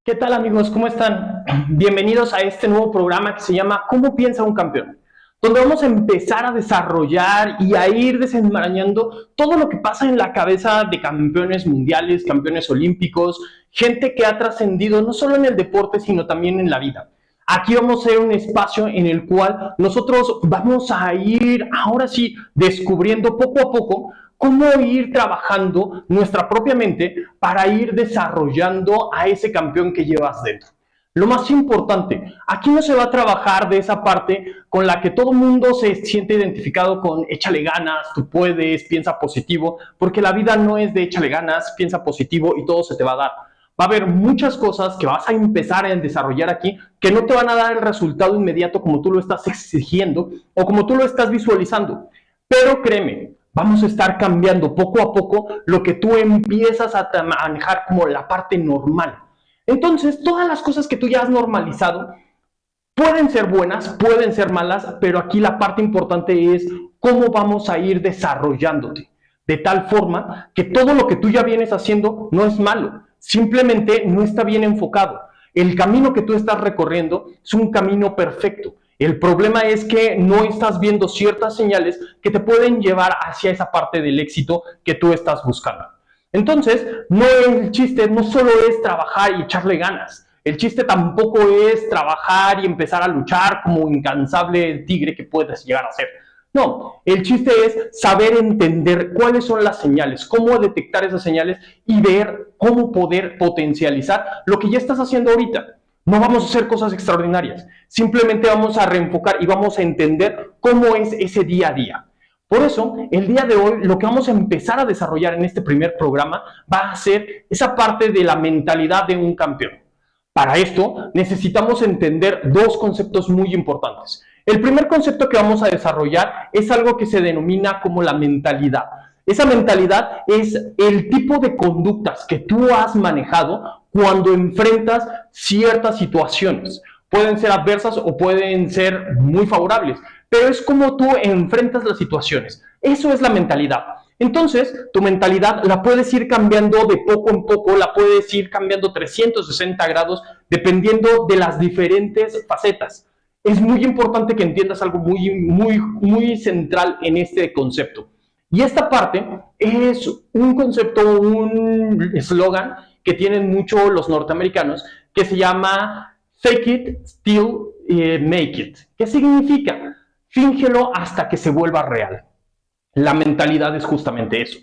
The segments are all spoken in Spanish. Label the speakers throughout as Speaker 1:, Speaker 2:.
Speaker 1: ¿Qué tal amigos? ¿Cómo están? Bienvenidos a este nuevo programa que se llama ¿Cómo piensa un campeón? Donde vamos a empezar a desarrollar y a ir desenmarañando todo lo que pasa en la cabeza de campeones mundiales, campeones olímpicos, gente que ha trascendido no solo en el deporte, sino también en la vida. Aquí vamos a ser un espacio en el cual nosotros vamos a ir, ahora sí, descubriendo poco a poco cómo ir trabajando nuestra propia mente para ir desarrollando a ese campeón que llevas dentro. Lo más importante, aquí no se va a trabajar de esa parte con la que todo el mundo se siente identificado con échale ganas, tú puedes, piensa positivo, porque la vida no es de échale ganas, piensa positivo y todo se te va a dar. Va a haber muchas cosas que vas a empezar a desarrollar aquí que no te van a dar el resultado inmediato como tú lo estás exigiendo o como tú lo estás visualizando. Pero créeme, vamos a estar cambiando poco a poco lo que tú empiezas a manejar como la parte normal. Entonces, todas las cosas que tú ya has normalizado pueden ser buenas, pueden ser malas, pero aquí la parte importante es cómo vamos a ir desarrollándote. De tal forma que todo lo que tú ya vienes haciendo no es malo, simplemente no está bien enfocado. El camino que tú estás recorriendo es un camino perfecto. El problema es que no estás viendo ciertas señales que te pueden llevar hacia esa parte del éxito que tú estás buscando. Entonces, el chiste no solo es trabajar y echarle ganas. El chiste tampoco es trabajar y empezar a luchar como incansable tigre que puedes llegar a ser. No, el chiste es saber entender cuáles son las señales, cómo detectar esas señales y ver cómo poder potencializar lo que ya estás haciendo ahorita. No vamos a hacer cosas extraordinarias, simplemente vamos a reenfocar y vamos a entender cómo es ese día a día. Por eso, el día de hoy, lo que vamos a empezar a desarrollar en este primer programa va a ser esa parte de la mentalidad de un campeón. Para esto, necesitamos entender dos conceptos muy importantes. El primer concepto que vamos a desarrollar es algo que se denomina como la mentalidad. Esa mentalidad es el tipo de conductas que tú has manejado cuando enfrentas ciertas situaciones. Pueden ser adversas o pueden ser muy favorables, pero es como tú enfrentas las situaciones. Eso es la mentalidad. Entonces, tu mentalidad la puedes ir cambiando de poco en poco, la puedes ir cambiando 360 grados dependiendo de las diferentes facetas. Es muy importante que entiendas algo muy central en este concepto. Y esta parte es un concepto, un eslogan que tienen mucho los norteamericanos que se llama fake it till make it. ¿Qué significa? Fíngelo hasta que se vuelva real. La mentalidad es justamente eso.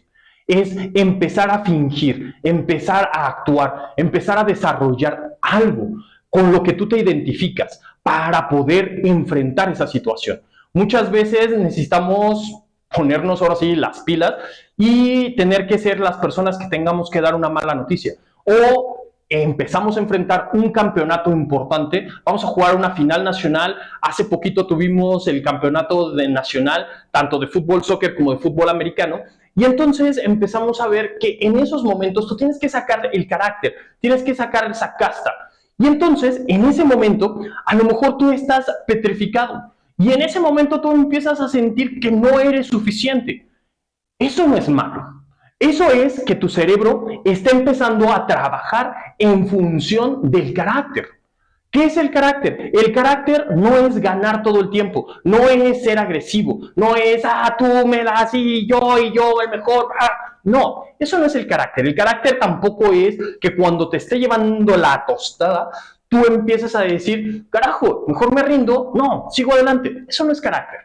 Speaker 1: Es empezar a fingir, empezar a actuar, empezar a desarrollar algo con lo que tú te identificas para poder enfrentar esa situación. Muchas veces necesitamos ponernos ahora sí las pilas y tener que ser las personas que tengamos que dar una mala noticia. O empezamos a enfrentar un campeonato importante, vamos a jugar una final nacional. Hace poquito tuvimos el campeonato nacional, tanto de fútbol, soccer como de fútbol americano, y entonces empezamos a ver que en esos momentos tú tienes que sacar el carácter, tienes que sacar esa casta. Y entonces, en ese momento, a lo mejor tú estás petrificado, y en ese momento tú empiezas a sentir que no eres suficiente. Eso no es malo. Eso es que tu cerebro está empezando a trabajar en función del carácter. ¿Qué es el carácter? El carácter no es ganar todo el tiempo, no es ser agresivo, no es, tú me das y yo el mejor. No, eso no es el carácter. El carácter tampoco es que cuando te esté llevando la tostada, tú empieces a decir, carajo, mejor me rindo. No, sigo adelante. Eso no es carácter.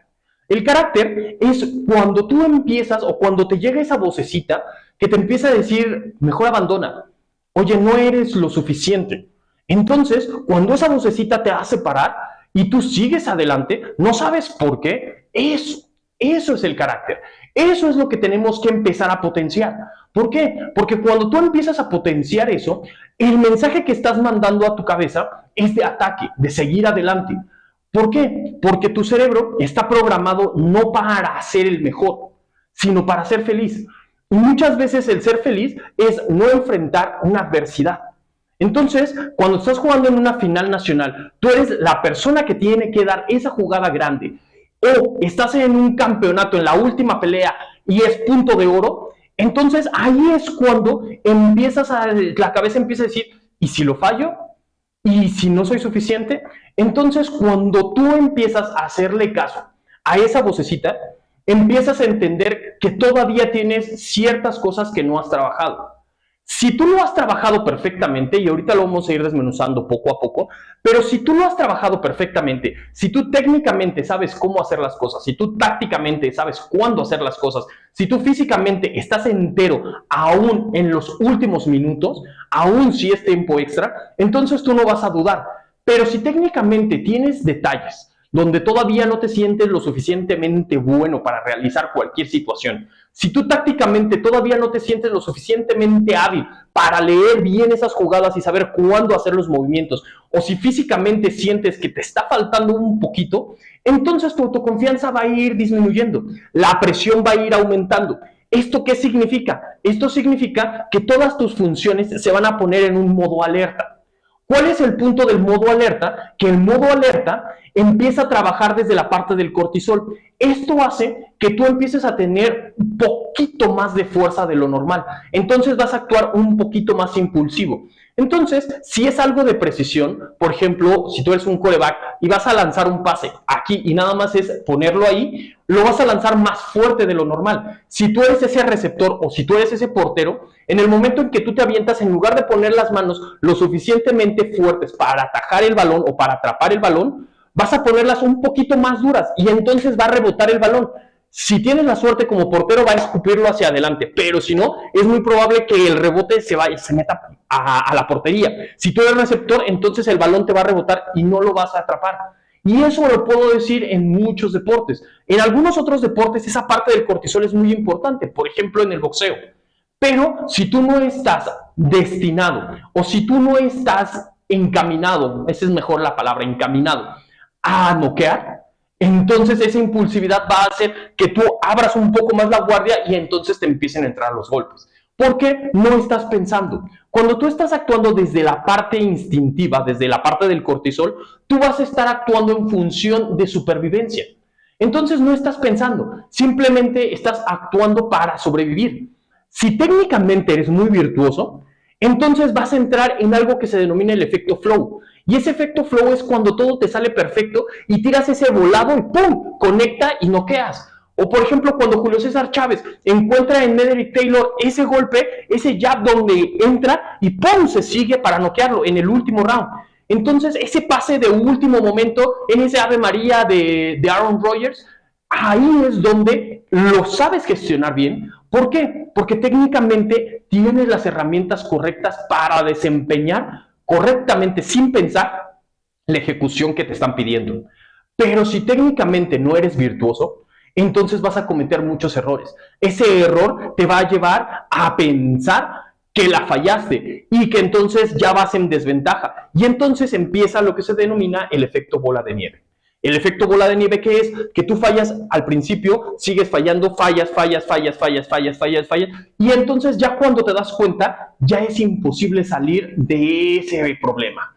Speaker 1: El carácter es cuando tú empiezas o cuando te llega esa vocecita que te empieza a decir, mejor abandona. Oye, no eres lo suficiente. Entonces, cuando esa vocecita te hace parar y tú sigues adelante, no sabes por qué, eso es el carácter. Eso es lo que tenemos que empezar a potenciar. ¿Por qué? Porque cuando tú empiezas a potenciar eso, el mensaje que estás mandando a tu cabeza es de ataque, de seguir adelante. ¿Por qué? Porque tu cerebro está programado no para ser el mejor, sino para ser feliz. Y muchas veces el ser feliz es no enfrentar una adversidad. Entonces, cuando estás jugando en una final nacional, tú eres la persona que tiene que dar esa jugada grande. O estás en un campeonato, en la última pelea, y es punto de oro. Entonces, ahí es cuando la cabeza empieza a decir, ¿y si lo fallo? Y si no soy suficiente, entonces cuando tú empiezas a hacerle caso a esa vocecita, empiezas a entender que todavía tienes ciertas cosas que no has trabajado. Si tú lo has trabajado perfectamente, y ahorita lo vamos a ir desmenuzando poco a poco, pero si tú lo has trabajado perfectamente, si tú técnicamente sabes cómo hacer las cosas, si tú tácticamente sabes cuándo hacer las cosas, si tú físicamente estás entero aún en los últimos minutos, aún si es tiempo extra, entonces tú no vas a dudar. Pero si técnicamente tienes detalles donde todavía no te sientes lo suficientemente bueno para realizar cualquier situación, si tú tácticamente todavía no te sientes lo suficientemente hábil para leer bien esas jugadas y saber cuándo hacer los movimientos, o si físicamente sientes que te está faltando un poquito, entonces tu autoconfianza va a ir disminuyendo, la presión va a ir aumentando. ¿Esto qué significa? Esto significa que todas tus funciones se van a poner en un modo alerta. ¿Cuál es el punto del modo alerta? Que el modo alerta empieza a trabajar desde la parte del cortisol. Esto hace que tú empieces a tener un poquito más de fuerza de lo normal. Entonces vas a actuar un poquito más impulsivo. Entonces, si es algo de precisión, por ejemplo, si tú eres un quarterback y vas a lanzar un pase aquí y nada más es ponerlo ahí, lo vas a lanzar más fuerte de lo normal. Si tú eres ese receptor o si tú eres ese portero, en el momento en que tú te avientas, en lugar de poner las manos lo suficientemente fuertes para atajar el balón o para atrapar el balón, vas a ponerlas un poquito más duras y entonces va a rebotar el balón. Si tienes la suerte como portero, va a escupirlo hacia adelante, pero si no, es muy probable que el rebote se meta a la portería. Si tú eres receptor, entonces el balón te va a rebotar y no lo vas a atrapar. Y eso lo puedo decir en muchos deportes. En algunos otros deportes esa parte del cortisol es muy importante, por ejemplo en el boxeo. Pero si tú no estás destinado o si tú no estás encaminado, esa es mejor la palabra, encaminado, a noquear, entonces esa impulsividad va a hacer que tú abras un poco más la guardia y entonces te empiecen a entrar los golpes. Porque no estás pensando. Cuando tú estás actuando desde la parte instintiva, desde la parte del cortisol, tú vas a estar actuando en función de supervivencia. Entonces no estás pensando, simplemente estás actuando para sobrevivir. Si técnicamente eres muy virtuoso, entonces vas a entrar en algo que se denomina el efecto flow. Y ese efecto flow es cuando todo te sale perfecto y tiras ese volado y ¡pum! Conecta y noqueas. O por ejemplo, cuando Julio César Chávez encuentra en Mederick Taylor ese golpe, ese jab donde entra y ¡pum! Se sigue para noquearlo en el último round. Entonces, ese pase de último momento en ese Ave María de Aaron Rodgers, ahí es donde lo sabes gestionar bien. ¿Por qué? Porque técnicamente tienes las herramientas correctas para desempeñar correctamente, sin pensar, la ejecución que te están pidiendo. Pero si técnicamente no eres virtuoso, entonces vas a cometer muchos errores. Ese error te va a llevar a pensar que la fallaste y que entonces ya vas en desventaja. Y entonces empieza lo que se denomina el efecto bola de nieve. El efecto bola de nieve, ¿qué es? Que tú fallas al principio, sigues fallando, fallas, y entonces ya cuando te das cuenta, ya es imposible salir de ese problema.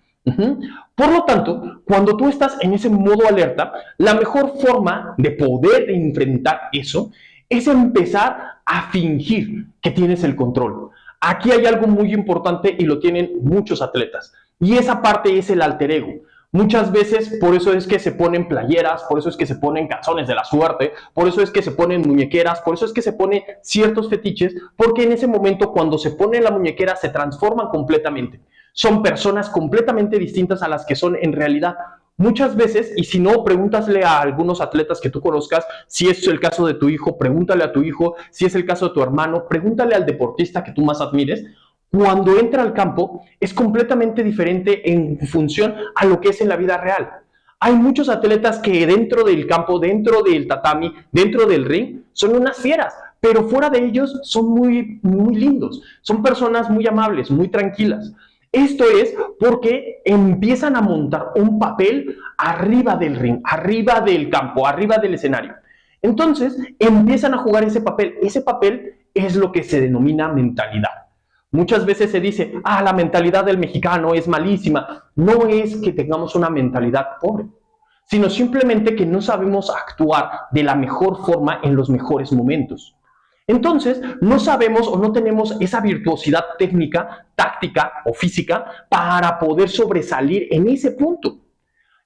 Speaker 1: Por lo tanto, cuando tú estás en ese modo alerta, la mejor forma de poder enfrentar eso es empezar a fingir que tienes el control. Aquí hay algo muy importante y lo tienen muchos atletas, y esa parte es el alter ego. Muchas veces por eso es que se ponen playeras, por eso es que se ponen calzones de la suerte, por eso es que se ponen muñequeras, por eso es que se ponen ciertos fetiches, porque en ese momento cuando se pone la muñequera se transforman completamente. Son personas completamente distintas a las que son en realidad. Muchas veces, y si no, pregúntasle a algunos atletas que tú conozcas, si es el caso de tu hijo, pregúntale a tu hijo, si es el caso de tu hermano, pregúntale al deportista que tú más admires. Cuando entra al campo es completamente diferente en función a lo que es en la vida real. Hay muchos atletas que dentro del campo, dentro del tatami, dentro del ring, son unas fieras, pero fuera de ellos son muy, muy lindos. Son personas muy amables, muy tranquilas. Esto es porque empiezan a montar un papel arriba del ring, arriba del campo, arriba del escenario. Entonces empiezan a jugar ese papel. Ese papel es lo que se denomina mentalidad. Muchas veces se dice, la mentalidad del mexicano es malísima. No es que tengamos una mentalidad pobre, sino simplemente que no sabemos actuar de la mejor forma en los mejores momentos. Entonces, no sabemos o no tenemos esa virtuosidad técnica, táctica o física para poder sobresalir en ese punto.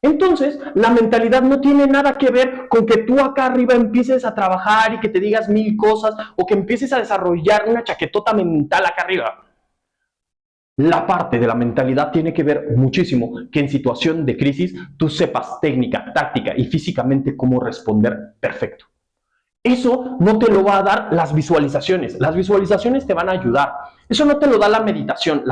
Speaker 1: Entonces, la mentalidad no tiene nada que ver con que tú acá arriba empieces a trabajar y que te digas mil cosas o que empieces a desarrollar una chaquetota mental acá arriba. La parte de la mentalidad tiene que ver muchísimo que en situación de crisis tú sepas técnica, táctica y físicamente cómo responder perfecto. Eso no te lo va a dar las visualizaciones. Las visualizaciones te van a ayudar. Eso no te lo da la meditación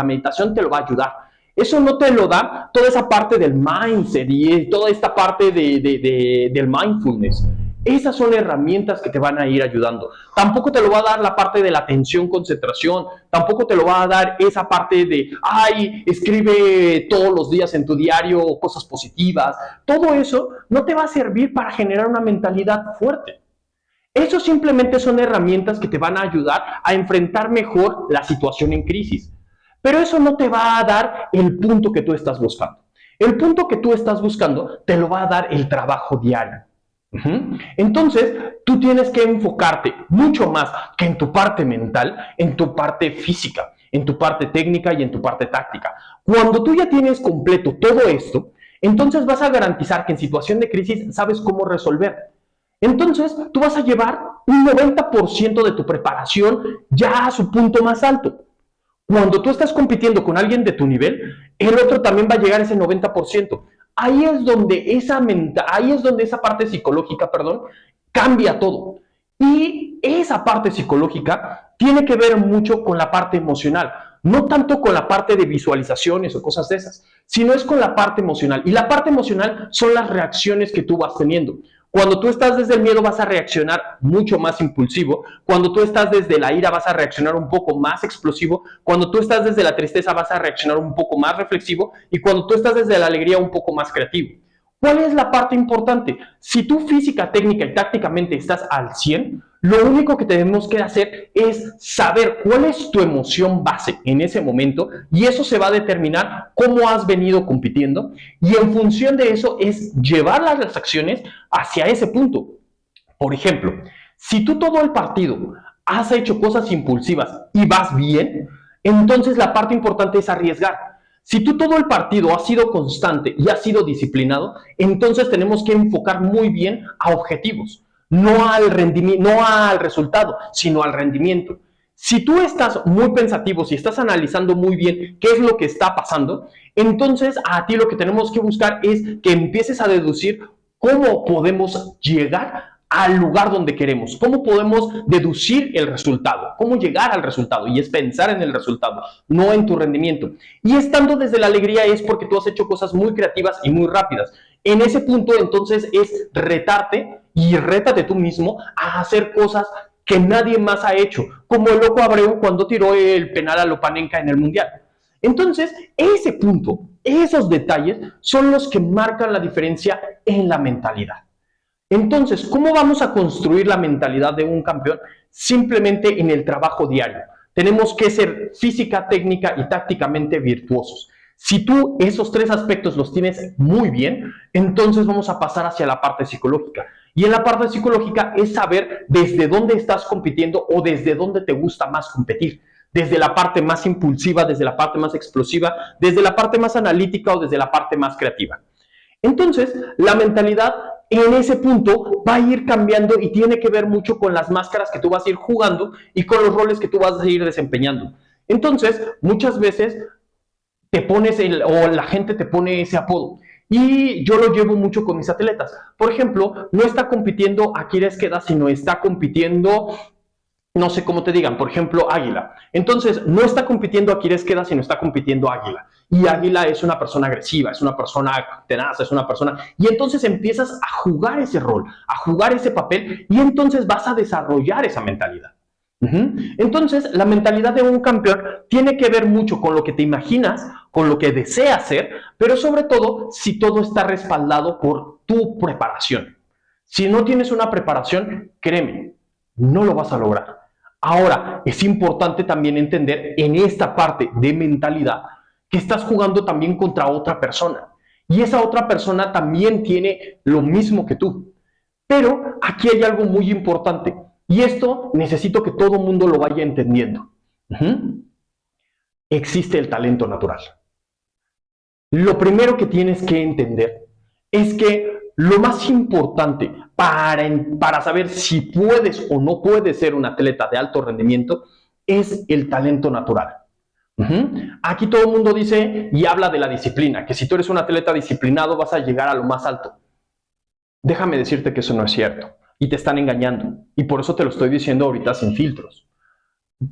Speaker 1: te lo va a ayudar. Eso no te lo da toda esa parte del mindset y toda esta parte del mindfulness. Esas son herramientas que te van a ir ayudando. Tampoco te lo va a dar la parte de la atención, concentración. Tampoco te lo va a dar esa parte de, ay, escribe todos los días en tu diario cosas positivas. Todo eso no te va a servir para generar una mentalidad fuerte. Eso simplemente son herramientas que te van a ayudar a enfrentar mejor la situación en crisis. Pero eso no te va a dar el punto que tú estás buscando. El punto que tú estás buscando te lo va a dar el trabajo diario. Entonces, tú tienes que enfocarte mucho más que en tu parte mental, en tu parte física, en tu parte técnica y en tu parte táctica. Cuando tú ya tienes completo todo esto, entonces vas a garantizar que en situación de crisis sabes cómo resolver. Entonces, tú vas a llevar un 90% de tu preparación ya a su punto más alto. Cuando tú estás compitiendo con alguien de tu nivel, el otro también va a llegar a ese 90%. Ahí es donde esa parte psicológica, cambia todo. Y esa parte psicológica tiene que ver mucho con la parte emocional. No tanto con la parte de visualizaciones o cosas de esas, sino es con la parte emocional. Y la parte emocional son las reacciones que tú vas teniendo. Cuando tú estás desde el miedo vas a reaccionar mucho más impulsivo. Cuando tú estás desde la ira vas a reaccionar un poco más explosivo. Cuando tú estás desde la tristeza vas a reaccionar un poco más reflexivo. Y cuando tú estás desde la alegría un poco más creativo. ¿Cuál es la parte importante? Si tú física, técnica y tácticamente estás al 100, lo único que tenemos que hacer es saber cuál es tu emoción base en ese momento y eso se va a determinar cómo has venido compitiendo y en función de eso es llevar las acciones hacia ese punto. Por ejemplo, si tú todo el partido has hecho cosas impulsivas y vas bien, entonces la parte importante es arriesgar. Si tú todo el partido has sido constante y has sido disciplinado, entonces tenemos que enfocar muy bien a objetivos, no al rendimiento, no al resultado, sino al rendimiento. Si tú estás muy pensativo, si estás analizando muy bien qué es lo que está pasando, entonces a ti lo que tenemos que buscar es que empieces a deducir cómo podemos llegar al lugar donde queremos, cómo podemos deducir el resultado, cómo llegar al resultado, y es pensar en el resultado, no en tu rendimiento. Y estando desde la alegría es porque tú has hecho cosas muy creativas y muy rápidas. En ese punto entonces es retarte y rétate tú mismo a hacer cosas que nadie más ha hecho, como el loco Abreu cuando tiró el penal a Lopanenka en el Mundial. Entonces, ese punto, esos detalles son los que marcan la diferencia en la mentalidad. Entonces, ¿cómo vamos a construir la mentalidad de un campeón? Simplemente en el trabajo diario. Tenemos que ser física, técnica y tácticamente virtuosos. Si tú esos tres aspectos los tienes muy bien, entonces vamos a pasar hacia la parte psicológica. Y en la parte psicológica es saber desde dónde estás compitiendo o desde dónde te gusta más competir. Desde la parte más impulsiva, desde la parte más explosiva, desde la parte más analítica o desde la parte más creativa. Entonces, la mentalidad en ese punto va a ir cambiando y tiene que ver mucho con las máscaras que tú vas a ir jugando y con los roles que tú vas a ir desempeñando. Entonces, muchas veces te pones o la gente te pone ese apodo. Y yo lo llevo mucho con mis atletas. Por ejemplo, no está compitiendo Aquiles Queda, sino está compitiendo, no sé cómo te digan, por ejemplo, Águila. Entonces, no está compitiendo Aquiles Queda, sino está compitiendo Águila. Y Águila es una persona agresiva, es una persona tenaz, es una persona... Y entonces empiezas a jugar ese rol, a jugar ese papel, y entonces vas a desarrollar esa mentalidad. Entonces, la mentalidad de un campeón tiene que ver mucho con lo que te imaginas, con lo que deseas ser, pero sobre todo si todo está respaldado por tu preparación. Si no tienes una preparación, créeme, no lo vas a lograr. Ahora, es importante también entender en esta parte de mentalidad que estás jugando también contra otra persona. Y esa otra persona también tiene lo mismo que tú. Pero aquí hay algo muy importante. Y esto necesito que todo el mundo lo vaya entendiendo. Existe el talento natural. Lo primero que tienes que entender es que lo más importante para saber si puedes o no puedes ser un atleta de alto rendimiento es el talento natural. Aquí todo el mundo dice y habla de la disciplina, que si tú eres un atleta disciplinado vas a llegar a lo más alto. Déjame decirte que eso no es cierto y te están engañando, y por eso te lo estoy diciendo ahorita sin filtros.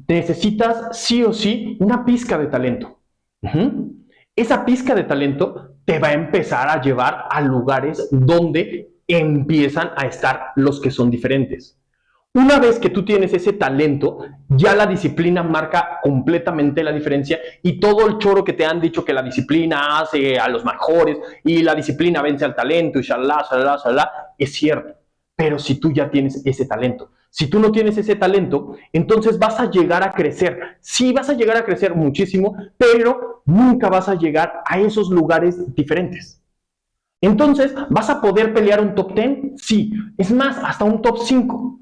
Speaker 1: Necesitas sí o sí una pizca de talento. Esa pizca de talento te va a empezar a llevar a lugares donde empiezan a estar los que son diferentes. Una vez que tú tienes ese talento, ya la disciplina marca completamente la diferencia, y todo el choro que te han dicho que la disciplina hace a los mejores y la disciplina vence al talento y shalala, shalala, shalala, es cierto. Pero si tú ya tienes ese talento, si tú no tienes ese talento, entonces vas a llegar a crecer. Sí, vas a llegar a crecer muchísimo, pero nunca vas a llegar a esos lugares diferentes. Entonces, ¿vas a poder pelear un top 10? Sí. Es más, hasta un top 5.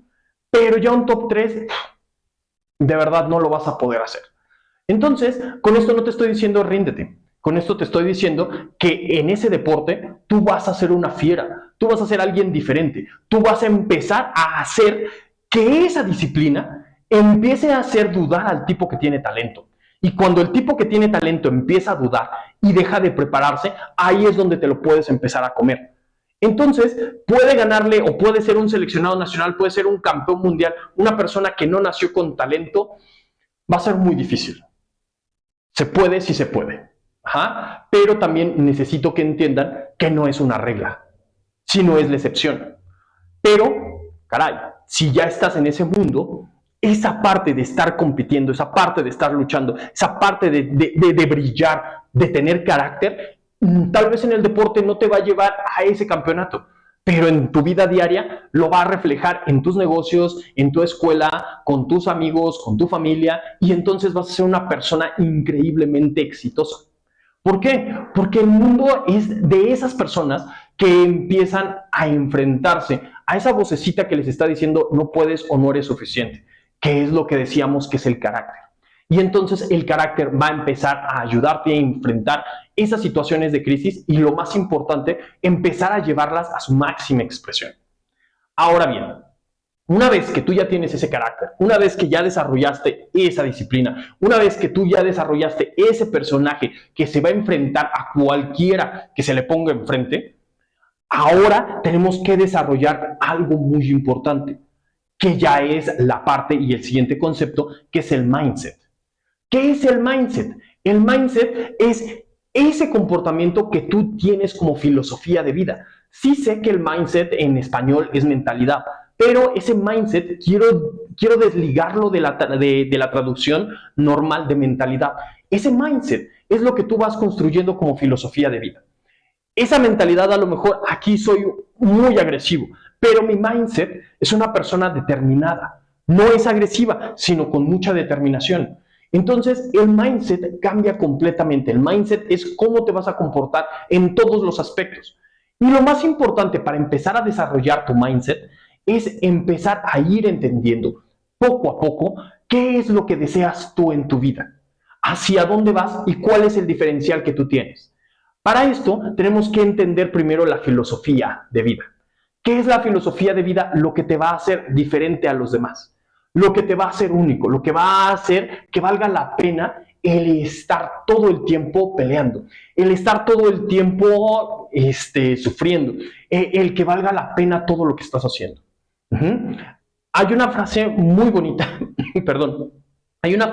Speaker 1: Pero ya un top 3, de verdad no lo vas a poder hacer. Entonces, con esto no te estoy diciendo ríndete. Con esto te estoy diciendo que en ese deporte tú vas a ser una fiera, tú vas a ser alguien diferente, tú vas a empezar a hacer que esa disciplina empiece a hacer dudar al tipo que tiene talento. Y cuando el tipo que tiene talento empieza a dudar y deja de prepararse, ahí es donde te lo puedes empezar a comer. Entonces, puede ganarle o puede ser un seleccionado nacional, puede ser un campeón mundial, una persona que no nació con talento, va a ser muy difícil. Se puede, sí se puede. Pero también necesito que entiendan que no es una regla, sino es la excepción. Pero, caray, si ya estás en ese mundo, esa parte de estar compitiendo, esa parte de estar luchando, esa parte de brillar, de tener carácter, tal vez en el deporte no te va a llevar a ese campeonato, pero en tu vida diaria lo va a reflejar en tus negocios, en tu escuela, con tus amigos, con tu familia, y entonces vas a ser una persona increíblemente exitosa. ¿Por qué? Porque el mundo es de esas personas que empiezan a enfrentarse a esa vocecita que les está diciendo no puedes o no eres suficiente, que es lo que decíamos que es el carácter. Y entonces el carácter va a empezar a ayudarte a enfrentar esas situaciones de crisis y, lo más importante, empezar a llevarlas a su máxima expresión. Ahora bien, una vez que tú ya tienes ese carácter, una vez que ya desarrollaste esa disciplina, una vez que tú ya desarrollaste ese personaje que se va a enfrentar a cualquiera que se le ponga enfrente, ahora tenemos que desarrollar algo muy importante, que ya es la parte y el siguiente concepto, que es el mindset. ¿Qué es el mindset? El mindset es ese comportamiento que tú tienes como filosofía de vida. Sí sé que el mindset en español es mentalidad, pero ese mindset quiero desligarlo de la traducción normal de mentalidad. Ese mindset es lo que tú vas construyendo como filosofía de vida. Esa mentalidad, a lo mejor aquí soy muy agresivo, pero mi mindset es una persona determinada. No es agresiva, sino con mucha determinación. Entonces, el mindset cambia completamente. El mindset es cómo te vas a comportar en todos los aspectos. Y lo más importante para empezar a desarrollar tu mindset es empezar a ir entendiendo poco a poco qué es lo que deseas tú en tu vida, hacia dónde vas y cuál es el diferencial que tú tienes. Para esto tenemos que entender primero la filosofía de vida. ¿Qué es la filosofía de vida? Lo que te va a hacer diferente a los demás, lo que te va a hacer único, lo que va a hacer que valga la pena el estar todo el tiempo peleando, el estar todo el tiempo sufriendo, el que valga la pena todo lo que estás haciendo. Hay una frase muy bonita, perdón, hay una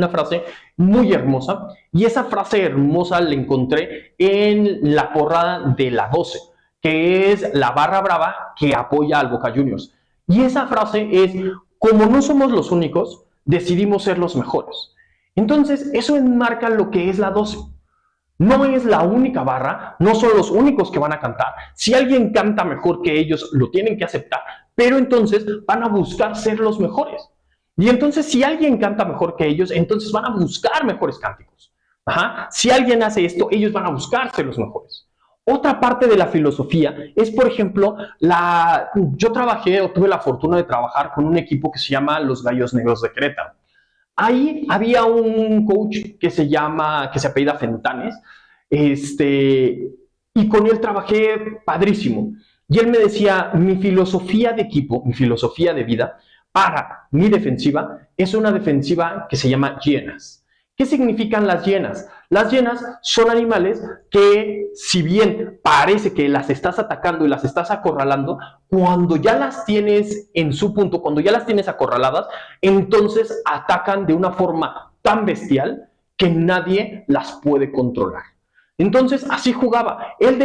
Speaker 1: frase muy hermosa, y esa frase hermosa la encontré en la porra de la 12, que es la barra brava que apoya al Boca Juniors. Y esa frase es: como no somos los únicos, decidimos ser los mejores. Entonces, eso enmarca lo que es la 12. No es la única barra, no son los únicos que van a cantar. Si alguien canta mejor que ellos, lo tienen que aceptar, pero entonces van a buscar ser los mejores. Y entonces, si alguien canta mejor que ellos, entonces van a buscar mejores cánticos. Si alguien hace esto, ellos van a buscar ser los mejores. Otra parte de la filosofía es, por ejemplo, yo trabajé o tuve la fortuna de trabajar con un equipo que se llama los Gallos Negros de Querétaro. Ahí había un coach que se apellida Fentanes, y con él trabajé padrísimo. Y él me decía, mi filosofía de equipo, mi filosofía de vida, para mi defensiva, es una defensiva que se llama hienas. ¿Qué significan las hienas? Las hienas son animales que, si bien parece que las estás atacando y las estás acorralando, cuando ya las tienes en su punto, cuando ya las tienes acorraladas, entonces atacan de una forma tan bestial que nadie las puede controlar. Entonces, así jugaba. Él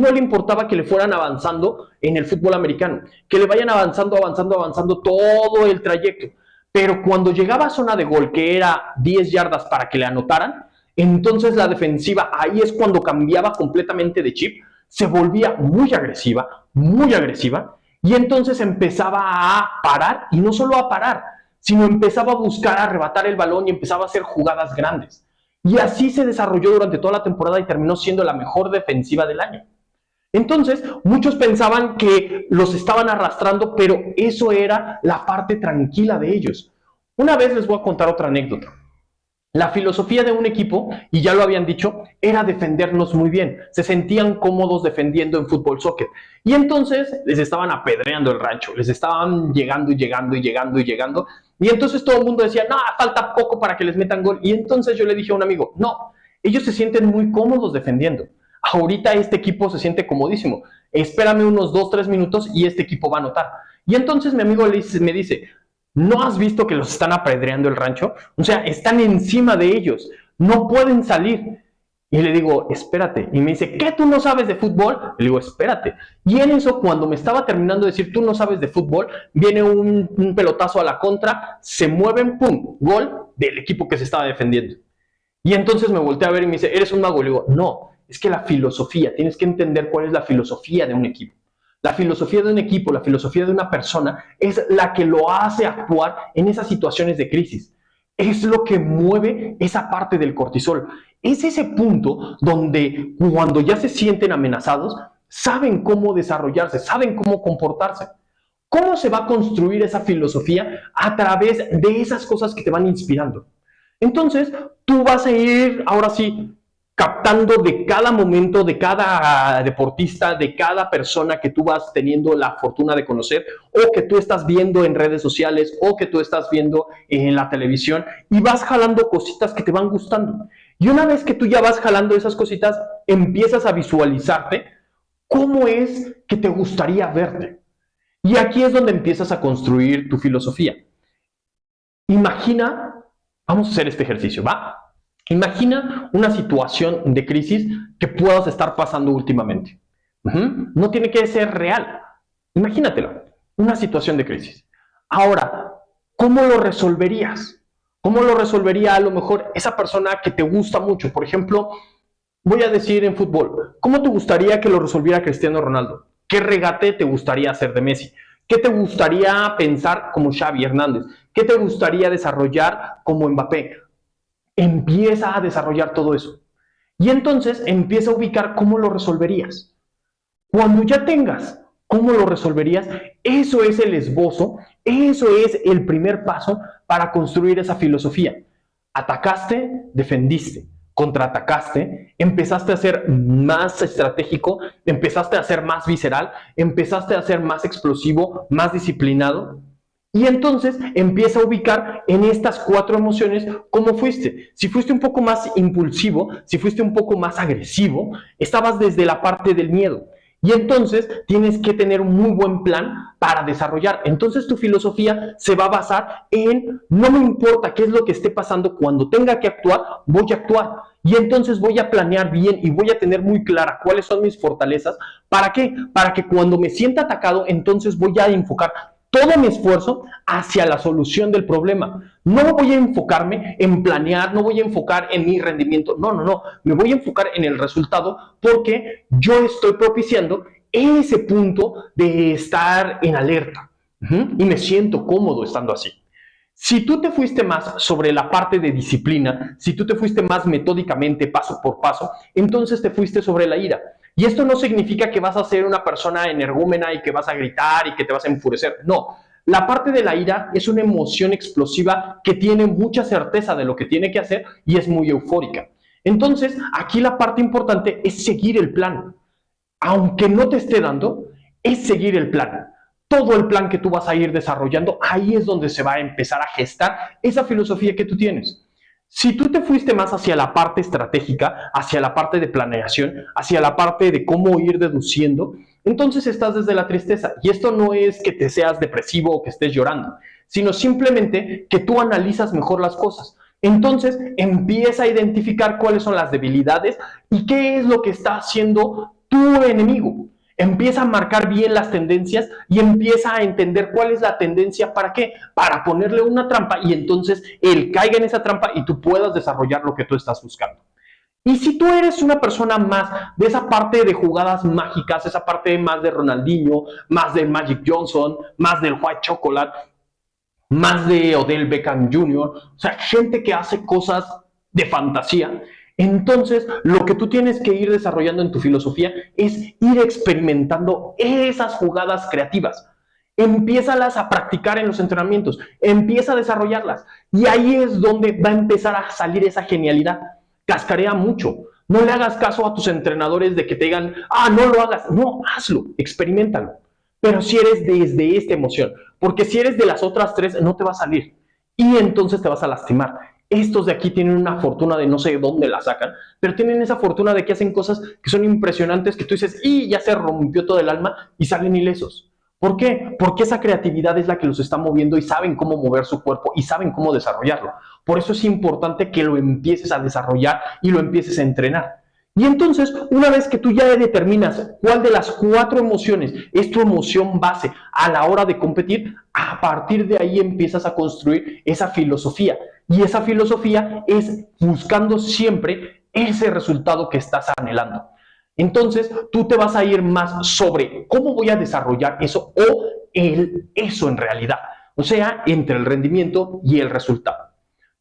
Speaker 1: no le importaba que le fueran avanzando en el fútbol americano, que le vayan avanzando todo el trayecto. Pero cuando llegaba a zona de gol, que era 10 yardas para que le anotaran, entonces la defensiva, ahí es cuando cambiaba completamente de chip, se volvía muy agresiva, y entonces empezaba a parar, y no solo a parar, sino empezaba a buscar arrebatar el balón y empezaba a hacer jugadas grandes. Y así se desarrolló durante toda la temporada y terminó siendo la mejor defensiva del año. Entonces, muchos pensaban que los estaban arrastrando, pero eso era la parte tranquila de ellos. Una vez les voy a contar otra anécdota. La filosofía de un equipo, y ya lo habían dicho, era defendernos muy bien. Se sentían cómodos defendiendo en fútbol soccer. Y entonces les estaban apedreando el rancho, les estaban llegando. Y entonces todo el mundo decía, no, falta poco para que les metan gol. Y entonces yo le dije a un amigo, no, ellos se sienten muy cómodos defendiendo. Ahorita este equipo se siente comodísimo. Espérame unos 2-3 minutos y este equipo va a anotar. Y entonces mi amigo me dice, ¿no has visto que los están apedreando el rancho? O sea, están encima de ellos, no pueden salir. Y le digo, espérate. Y me dice, ¿qué? ¿Tú no sabes de fútbol? Le digo, espérate. Y en eso, cuando me estaba terminando de decir, tú no sabes de fútbol, viene un pelotazo a la contra, se mueven, pum, gol del equipo que se estaba defendiendo. Y entonces me volteé a ver y me dice, ¿eres un mago? Le digo, no, es que la filosofía, tienes que entender cuál es la filosofía de un equipo. La filosofía de un equipo, la filosofía de una persona es la que lo hace actuar en esas situaciones de crisis. Es lo que mueve esa parte del cortisol. Es ese punto donde cuando ya se sienten amenazados, saben cómo desarrollarse, saben cómo comportarse. ¿Cómo se va a construir esa filosofía? A través de esas cosas que te van inspirando. Entonces, tú vas a ir, ahora sí, captando de cada momento, de cada deportista, de cada persona que tú vas teniendo la fortuna de conocer, o que tú estás viendo en redes sociales, o que tú estás viendo en la televisión, y vas jalando cositas que te van gustando. Y una vez que tú ya vas jalando esas cositas, empiezas a visualizarte cómo es que te gustaría verte. Y aquí es donde empiezas a construir tu filosofía. Imagina, vamos a hacer este ejercicio, ¿va? Imagina una situación de crisis que puedas estar pasando últimamente. No tiene que ser real. Imagínatelo, una situación de crisis. Ahora, ¿cómo lo resolverías? ¿Cómo lo resolvería a lo mejor esa persona que te gusta mucho? Por ejemplo, voy a decir en fútbol, ¿cómo te gustaría que lo resolviera Cristiano Ronaldo? ¿Qué regate te gustaría hacer de Messi? ¿Qué te gustaría pensar como Xavi Hernández? ¿Qué te gustaría desarrollar como Mbappé? Empieza a desarrollar todo eso. Y entonces empieza a ubicar cómo lo resolverías. Cuando ya tengas cómo lo resolverías, eso es el esbozo, eso es el primer paso para construir esa filosofía. Atacaste, defendiste, contraatacaste, empezaste a ser más estratégico, empezaste a ser más visceral, empezaste a ser más explosivo, más disciplinado. Y entonces empieza a ubicar en estas 4 emociones cómo fuiste. Si fuiste un poco más impulsivo, si fuiste un poco más agresivo, estabas desde la parte del miedo. Y entonces tienes que tener un muy buen plan para desarrollar. Entonces tu filosofía se va a basar en no me importa qué es lo que esté pasando, cuando tenga que actuar, voy a actuar. Y entonces voy a planear bien y voy a tener muy clara cuáles son mis fortalezas. ¿Para qué? Para que cuando me sienta atacado, entonces voy a enfocar todo mi esfuerzo hacia la solución del problema. No voy a enfocarme en planear, no voy a enfocar en mi rendimiento, no. Me voy a enfocar en el resultado porque yo estoy propiciando ese punto de estar en alerta. Y me siento cómodo estando así. Si tú te fuiste más sobre la parte de disciplina, si tú te fuiste más metódicamente, paso por paso, entonces te fuiste sobre la ira. Y esto no significa que vas a ser una persona energúmena y que vas a gritar y que te vas a enfurecer. No, la parte de la ira es una emoción explosiva que tiene mucha certeza de lo que tiene que hacer y es muy eufórica. Entonces, aquí la parte importante es seguir el plan. Aunque no te esté dando, es seguir el plan. Todo el plan que tú vas a ir desarrollando, ahí es donde se va a empezar a gestar esa filosofía que tú tienes. Si tú te fuiste más hacia la parte estratégica, hacia la parte de planeación, hacia la parte de cómo ir deduciendo, entonces estás desde la tristeza. Y esto no es que te seas depresivo o que estés llorando, sino simplemente que tú analizas mejor las cosas. Entonces empieza a identificar cuáles son las debilidades y qué es lo que está haciendo tu enemigo. Empieza a marcar bien las tendencias y empieza a entender cuál es la tendencia, ¿para qué? Para ponerle una trampa y entonces él caiga en esa trampa y tú puedas desarrollar lo que tú estás buscando. Y si tú eres una persona más de esa parte de jugadas mágicas, esa parte más de Ronaldinho, más de Magic Johnson, más del White Chocolate, más de Odell Beckham Jr., o sea, gente que hace cosas de fantasía, entonces lo que tú tienes que ir desarrollando en tu filosofía es ir experimentando esas jugadas creativas. Empiézalas a practicar en los entrenamientos, empieza a desarrollarlas y ahí es donde va a empezar a salir esa genialidad. Cascarea mucho. No le hagas caso a tus entrenadores de que te digan, no lo hagas. No, hazlo, experimentalo. Pero si eres desde esta emoción, porque si eres de las otras tres, no te va a salir. Y entonces te vas a lastimar. Estos de aquí tienen una fortuna de no sé dónde la sacan, pero tienen esa fortuna de que hacen cosas que son impresionantes, que tú dices, y ya se rompió todo el alma y salen ilesos. ¿Por qué? Porque esa creatividad es la que los está moviendo y saben cómo mover su cuerpo y saben cómo desarrollarlo. Por eso es importante que lo empieces a desarrollar y lo empieces a entrenar. Y entonces, una vez que tú ya determinas cuál de las 4 emociones es tu emoción base a la hora de competir, a partir de ahí empiezas a construir esa filosofía. Y esa filosofía es buscando siempre ese resultado que estás anhelando. Entonces, tú te vas a ir más sobre cómo voy a desarrollar eso o eso en realidad. O sea, entre el rendimiento y el resultado.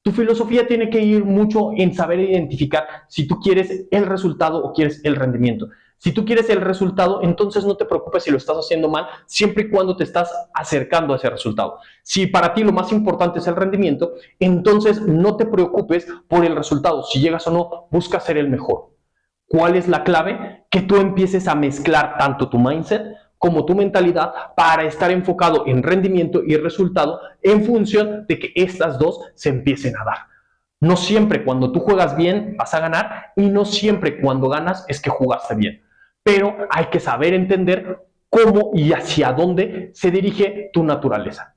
Speaker 1: Tu filosofía tiene que ir mucho en saber identificar si tú quieres el resultado o quieres el rendimiento. Si tú quieres el resultado, entonces no te preocupes si lo estás haciendo mal, siempre y cuando te estás acercando a ese resultado. Si para ti lo más importante es el rendimiento, entonces no te preocupes por el resultado. Si llegas o no, busca ser el mejor. ¿Cuál es la clave? Que tú empieces a mezclar tanto tu mindset como tu mentalidad para estar enfocado en rendimiento y resultado en función de que estas dos se empiecen a dar. No siempre cuando tú juegas bien vas a ganar y no siempre cuando ganas es que jugaste bien. Pero hay que saber entender cómo y hacia dónde se dirige tu naturaleza.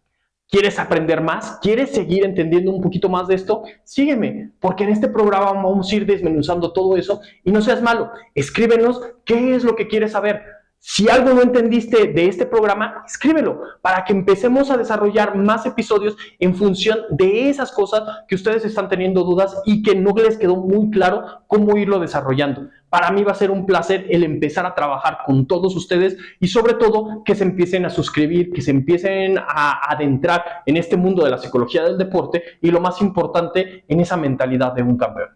Speaker 1: ¿Quieres aprender más? ¿Quieres seguir entendiendo un poquito más de esto? Sígueme, porque en este programa vamos a ir desmenuzando todo eso y no seas malo. Escríbenos qué es lo que quieres saber. Si algo no entendiste de este programa, escríbelo para que empecemos a desarrollar más episodios en función de esas cosas que ustedes están teniendo dudas y que no les quedó muy claro cómo irlo desarrollando. Para mí va a ser un placer el empezar a trabajar con todos ustedes y sobre todo que se empiecen a suscribir, que se empiecen a adentrar en este mundo de la psicología del deporte y lo más importante, en esa mentalidad de un campeón.